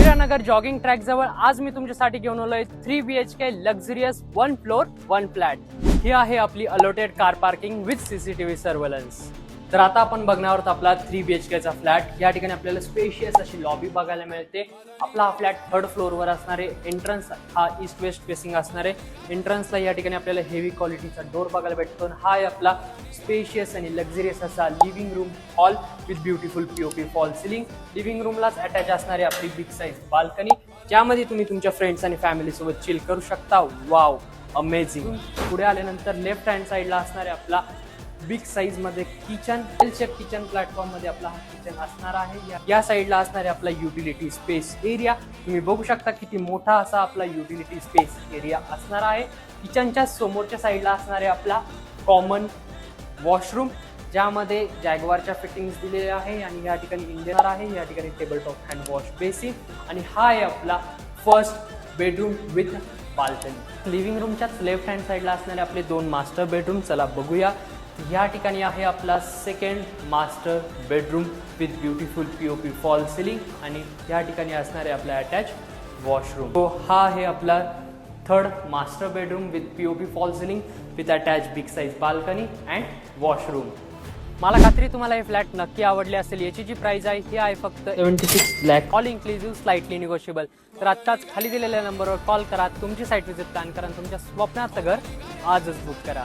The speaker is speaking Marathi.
इंदिरानगर जॉगिंग ट्रॅक जवळ आज मी तुमच्यासाठी घेऊन आलोय 3 BHK लक्झरियस 1 फ्लोर 1 फ्लॅट. ही आहे आपली allotted car parking with CCTV surveillance. तर आता आपण बघणार आहोत आपला 3 BHK चा फ्लॅट. या ठिकाणी आपल्याला स्पेशियस अशी लॉबी बघायला मिळते. आपला हा फ्लॅट 3rd फ्लोअरवर असणारे. एंट्रन्स हा ईस्ट वेस्ट फेसिंग असणारे. एंट्रन्सला या ठिकाणी आपल्याला हेवी क्वालिटीचा डोर बघायला भेटतो. हा आहे आपला स्पेशियस आणि लक्झरियस असा living room hall with beautiful POP false ceiling. Living रूमलाच अटॅच असणारी आपली बिग साईज बाल्कनी, ज्यामध्ये तुम्ही तुमच्या फ्रेंड्स आणि फॅमिली सोबत चिल करू शकता. Wow, amazing. पुढे आल्यानंतर लेफ्ट हँड साईडला असणारे आपला बिग साईज मध्ये kitchen. L shape kitchen platform मध्ये आपला हा किचन असणार आहे. या साईडला असणारे आपला युटिलिटी स्पेस एरिया. तुम्ही बघू शकता किती मोठा असा आपला युटिलिटी स्पेस एरिया असणार आहे. किचनच्या समोरच्या साईडला असणारे आपला कॉमन वॉशरूम, ज्यामध्ये जॅगवारच्या फिटिंग्स दिलेल्या आहे आणि या ठिकाणी इंडियन आहे. या ठिकाणी table top hand wash basin आणि हा आहे आपला first bedroom with balcony. Living रूमच्याच लेफ्ट हँड साईडला असणारे आपले 2 मास्टर बेडरूम. चला बघूया. या ठिकाणी आहे आपला second master bedroom with beautiful POP false ceiling आणि या ठिकाणी असणारे आपला अटॅच वॉशरूम. तो हा आहे आपला 3rd master bedroom with POP false ceiling with attach big size balcony and washroom. मला खात्री तुम्हाला हे फ्लॅट नक्की आवडले असेल. याची जी प्राइस आहे ही आहे फक्त 76 lakh, all inclusive, slightly negotiable. तर आत्ताच खाली दिलेल्या नंबरवर कॉल करा, तुमची साईट व्हिजिट प्लॅन करा, तुमच्या स्वप्नाचं घर आजच बुक करा.